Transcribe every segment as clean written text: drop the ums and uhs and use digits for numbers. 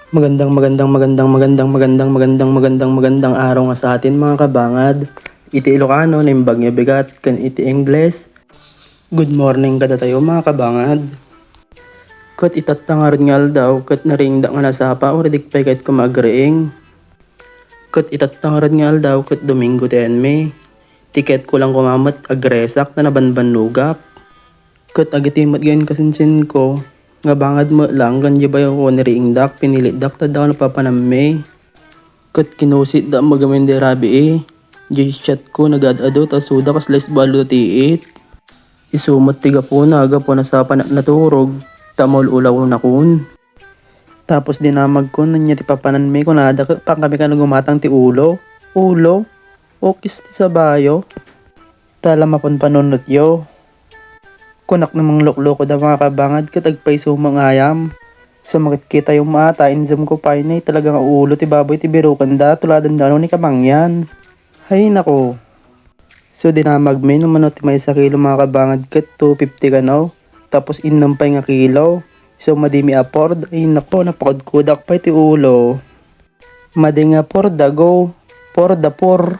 Magandang araw nga sa atin mga kabangad. Iti Ilocano na imbag niya bigat kan iti Ingles. Good morning kada tayo mga kabangad. Kat itatangar nga daw kat naringda nga nasapa o redik pay kahit kumagreeng. Kat itatangar nga daw kat Domingo 10 May. Tiket ko lang kumamat agresak na nabanbanlugak. Kat agitimat gayon kasinsin ko. Nga bangad mo lang ganyan ba yung nariingdak pinilit dak tada ko napapanamay. Kat kinusit da magamin de rabi J-shot ko nagadado ta suda kas les balo tiit. Isumot tiga po na aga po nasa naturog. Tamol ulaw na kun. Tapos dinamag ko nanya ti papanan may kunada pang kami ka nagumatang ti ulo. Ulo? Okis ti sabayo. Tala mapon panunot yo. Kunak namang loklo ko da mga kabangad katagpay sumang ayam. So makikita yung mata, inzum ko pa yun talagang ulo ti baboy ti birukan da, tuladan da ni kamangyan. Hay nako. So dinamag may naman ti may 1 kilo mga kabangad kat 250 ka no. Tapos inampay nga kilo. So madimi apord, ay nako napakadkudak pa ti ulo. Madi nga por dago, por da por.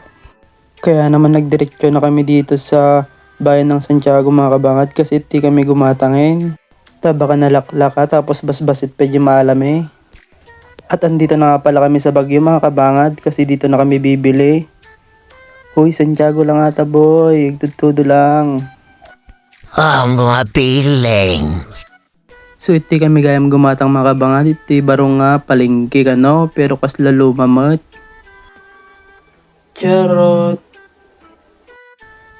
Kaya naman nagdiretso na kami dito sa bayan ng Santiago mga kabangad kasi iti kami gumatangin. Baka nalaklaka tapos basbasit pa di maalam eh. At andito na nga pala kami sa Baguio mga kabangad kasi dito na kami bibili. Hoy, Santiago lang ata boy, tutudo lang. Mga piling. So iti kami gayam gumatang mga kabangad, iti barong nga palengke ka no, pero kas lalo mamot. Charot.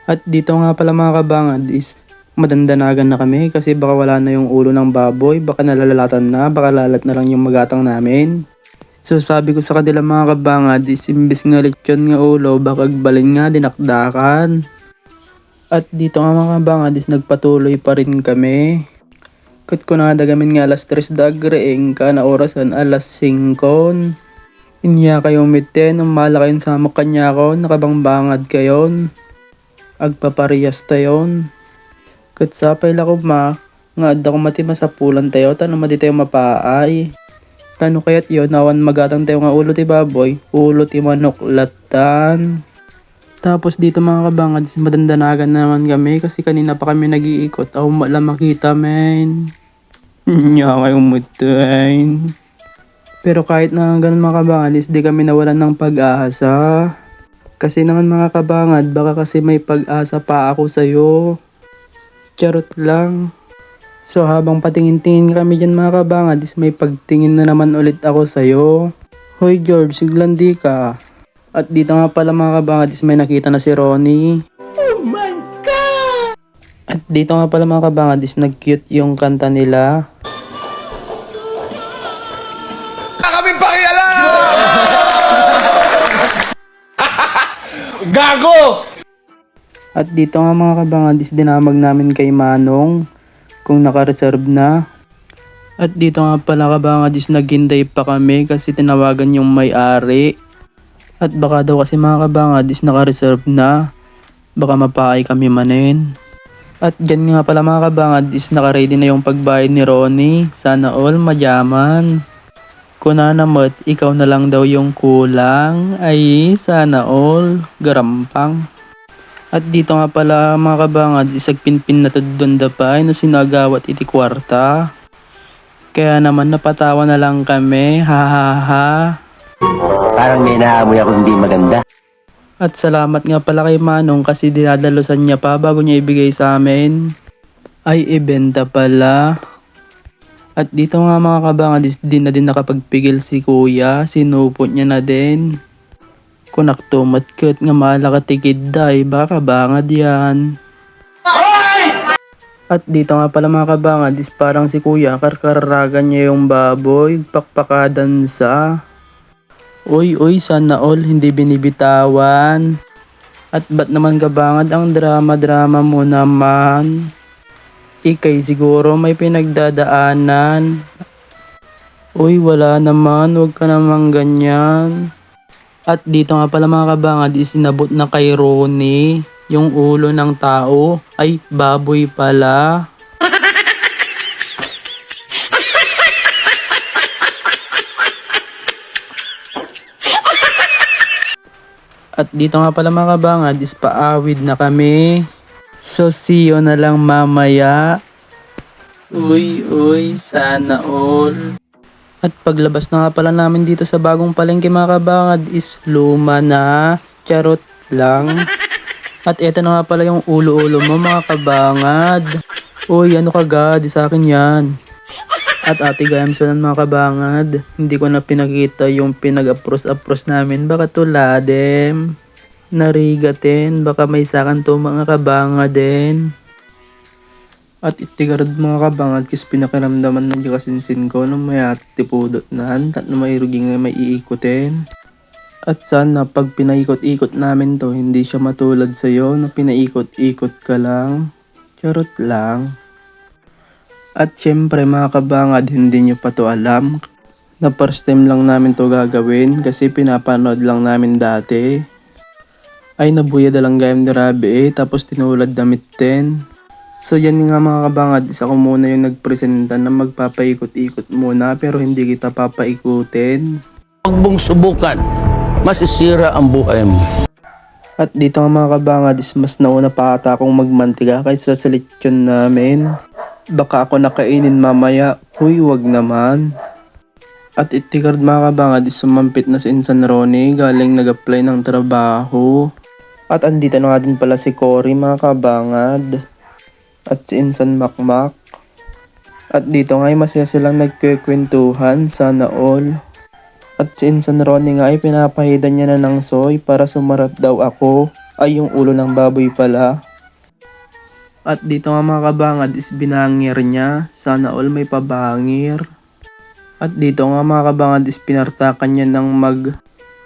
At dito nga pala mga kabangad is madandanagan na kami kasi baka wala na yung ulo ng baboy, baka nalalalatan na, baka lalat na lang yung magatang namin. So sabi ko sa kanila mga kabangad is imbis nga lechon nga ulo, baka balin nga dinakdakan. At dito nga mga kabangad is nagpatuloy pa rin kami. Kat kunada gamin nga alas 3 dagreeng ka na orasan alas 5. Inya kayong mitten, umala kayong sa kanya ko, nakabangbangad kayon. Agpaparehas tayon. Kat sapay lako ma, nga adda ko mati masapulan tayo, tano madi tayo mapaay. Tano kayat yun, nawan magatang tayo nga ulo ti baboy, ulo ti manok latan. Tapos dito mga kabangad, madandanagan naman kami kasi kanina pa kami nag-iikot, ako mala makita men. Nya kayong mutain. Pero kahit na ganun mga kabangad, di kami nawalan ng pag-asa. Kasi naman mga kabangad, baka kasi may pag-asa pa ako sa'yo. Charot lang. So habang patingin-tingin kami dyan mga kabangad, is may pagtingin na naman ulit ako sa'yo. Hoy George, siglandi ka. At dito nga pala mga kabangad, is may nakita na si Ronnie. Oh my God! At dito nga pala mga kabangad, is nag-cute yung kanta nila. Kaming pakialam! Gago! At dito nga mga kabangad is dinamag namin kay Manong kung naka-reserve na. At dito nga pala kabangad is naghintay pa kami kasi tinawagan yung may-ari. At baka daw kasi mga kabangad is naka-reserve na. Baka mapaay kami manin. At dyan nga pala mga kabangad is naka-ready na yung pagbayad ni Ronnie. Sana all mayaman. Kuna namot, ikaw na lang daw yung kulang. Ay, sana all garampang. At dito nga pala mga kabangad, isagpinpin na tudon da pa, no sinagawat iti kwarta. Kaya naman napatawa na lang kami, ha ha ha. Parang may naamoy ako hindi maganda. At salamat nga pala kay Manong kasi dinadalusan niya pa bago niya ibigay sa amin. Ay, ibenta pala. At dito nga mga kabangad, di na din nakapagpigil si kuya, sinupot niya na din. Kunak tumatkat nga malakatikid day, baka bangad yan. At dito nga pala mga kabangad is parang si kuya karkaragan niya yung baboy, pakpakadan sa. Uy, sana all hindi binibitawan. At ba't naman kabangad ang drama-drama mo naman? Ikay siguro may pinagdadaanan. Uy, wala naman, huwag ka namang ganyan. At dito nga pala mga kabangad is sinabot na kay Ronnie yung ulo ng tao. Ay, baboy pala. At dito nga pala mga kabangad is paawid na kami. So see you na lang mamaya. Uy, sana all. At paglabas na nga pala namin dito sa bagong palengke mga kabangad is luma na. Charot lang. At eto na nga pala yung ulo-ulo mo mga kabangad. Uy, ano ka ga? Di sa akin yan. At ate Gamsonan mga kabangad, hindi ko na pinakita yung pinag-apros namin. Baka tuladem. Narigatin. Baka may sakan to mga kabangad din. At itigarad mga kabangad kasi pinakiramdaman ng kasinsin ko nung may atipudot na at na may ruging may iikutin. At sana pag pinaikot-ikot namin to, hindi siya matulad sa'yo na pinaikot-ikot ka lang. Charot lang. At syempre mga kabangad, hindi nyo pa to alam na first time lang namin to gagawin kasi pinapanood lang namin dati. Ay nabuya dalang gayam ni Rabi tapos tinulad damit din. So yan nga mga kabangad, isa ko muna yung nagpresenta na magpapaikot-ikot muna pero hindi kita papaikutin. Huwag mong subukan, masisira ang buhay mo. At dito nga mga kabangad is mas nauna pa ata akong magmantika kaysa sa lechon namin. Baka ako nakainin mamaya, huy wag naman. At itikard mga kabangad is sumampit na si Insan Ronnie galing nag-apply ng trabaho. At andito na nga din pala si Cory mga kabangad. At si Insan Makmak. At dito nga ay masaya silang nagkikwentuhan, sana all. At si Insan Ronnie nga ay pinapahidan niya na ng soy para sumarap daw ako. Ay yung ulo ng baboy pala. At dito nga mga kabangad is binangir niya, sana all may pabangir. At dito nga mga kabangad is pinartakan niya ng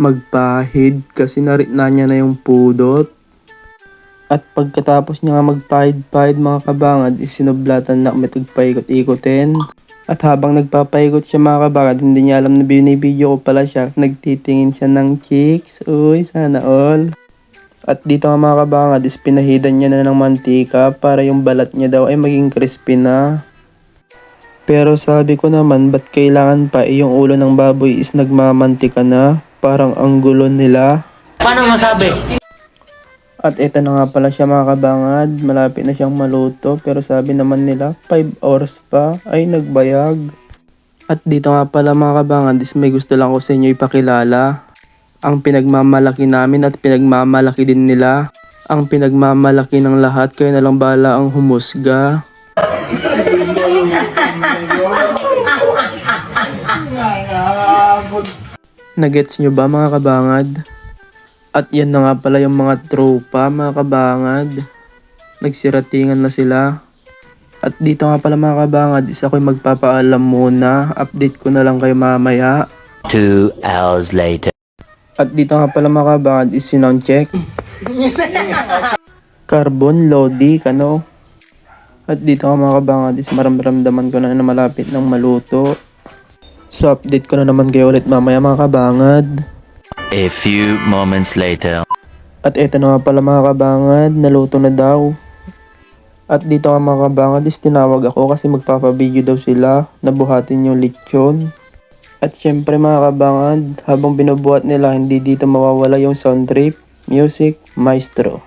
magpahid kasi naritna niya na yung pudot. At pagkatapos niya nga magpahid-pahid mga kabangad is sinublatan na matagpaikot-ikotin. At habang nagpapaikot siya mga kabangad, hindi niya alam na binibideo ko pala siya. Nagtitingin siya ng cheeks. Uy, sana all. At dito nga mga kabangad is pinahidan niya na ng mantika para yung balat niya daw ay maging crispy na. Pero sabi ko naman, ba't kailangan pa yung ulo ng baboy is nagmamantika na? Parang ang gulo nila. Paano masabi? At ito na nga pala siya mga kabangad, malapit na siyang maluto pero sabi naman nila 5 hours pa ay nagbayag. At dito nga pala mga kabangad is may gusto lang ko sa inyo ipakilala. Ang pinagmamalaki namin at pinagmamalaki din nila. Ang pinagmamalaki ng lahat, kayo na lang bahala ang humusga. Nagets nyo ba mga kabangad? At yan na nga pala yung mga tropa mga kabangad. Nagsiratingan na sila. At dito nga pala mga kabangad, is ako'y magpapaalam muna. Update ko na lang kayo mamaya. 2 hours later. At dito nga pala mga kabangad is sound check. Carbon, Lodi, kano. At dito nga mga kabangad is maramdaman ko na malapit ng maluto. So update ko na naman kayo ulit mamaya mga kabangad. A few moments later. At eto na nga pala mga kabangad, naluto na daw. At dito nga mga kabangad is tinawag ako kasi magpapabideo daw sila na buhatin yung lechon. At syempre mga kabangad, habang binubuhat nila hindi dito mawawala yung sound trip, music, maestro.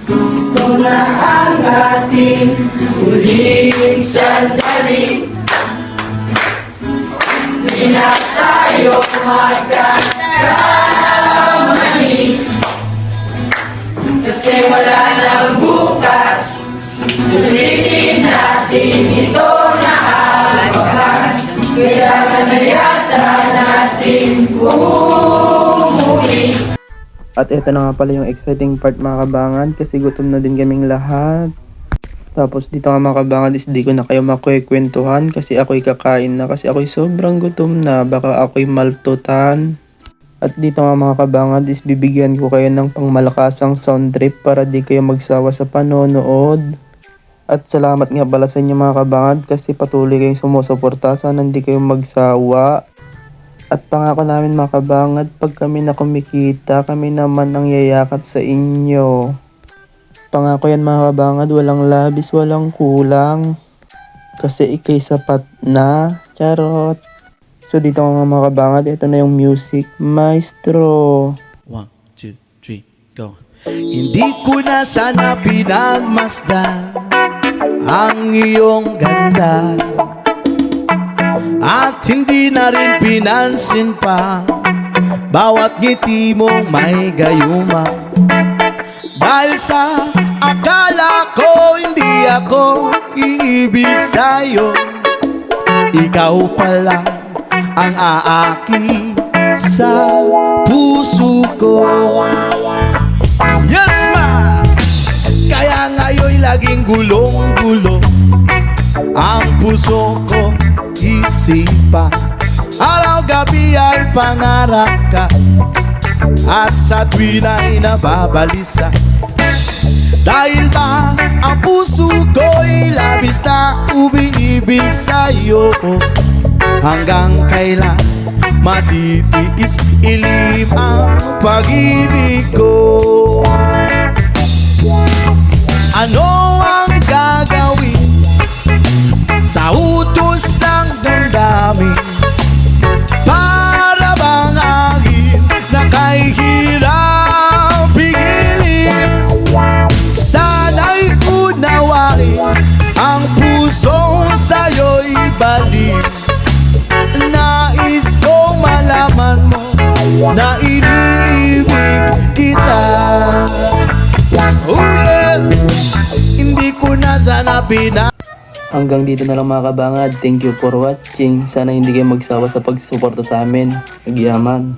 Ito na ang ating huling sandali. Hindi na tayo magkakamali. Kasi wala nang bukas. Ulitin natin ito na ang wakas. Kaya na yata natin umuwi. At ito na nga pala yung exciting part mga kabangan kasi gutom na din kaming lahat. Tapos dito nga mga kabangan is di ko na kayo makikwentuhan kasi ako'y kakain na kasi ako'y sobrang gutom na baka ako'y maltutan. At dito nga mga kabangan is bibigyan ko kayo ng pangmalakasang sound trip para di kayo magsawa sa panonood. At salamat nga pala sa inyo mga kabangad kasi patuloy kayong sumusuporta. Sana hindi kayo magsawa. At pangako namin mga kabangad, pag kami na kumikita, kami naman ang yayakap sa inyo. Pangako yan mga kabangad, walang labis, walang kulang. Kasi ikay sapat na. Charot. So dito nga mga kabangad, ito na yung music maestro. 1, 2, Go. Hindi ko na sana pinagmasdan ang iyong ganda, at hindi na rin pinansin pa bawat ngiti mong may gayuma. Dahil sa akala ko hindi ako iibig sa'yo, ikaw pala ang aaki sa puso ko. Yes, ma! Kaya ngayon'y laging gulong-gulo ang puso ko, isipa. Araw-gabi ay pangarap ka, at sa tuwin ay nababalisa. Dahil ba ang puso ko'y labis na umiibig sa'yo, hanggang kailan matitiis ilim ang pag-ibig ko. Ano ang gagawin sa utos ng damdamin? Para bang agin na kay hirap pigilin? Sana'y unawain ang pusong sa'yo'y balik. Nais kong malaman mo na iniibig kita. Oh yeah! Hindi ko na sana Hanggang dito na lang mga kabangad. Thank you for watching. Sana hindi kayo magsawa sa pagsuporta sa amin. Nagyaman.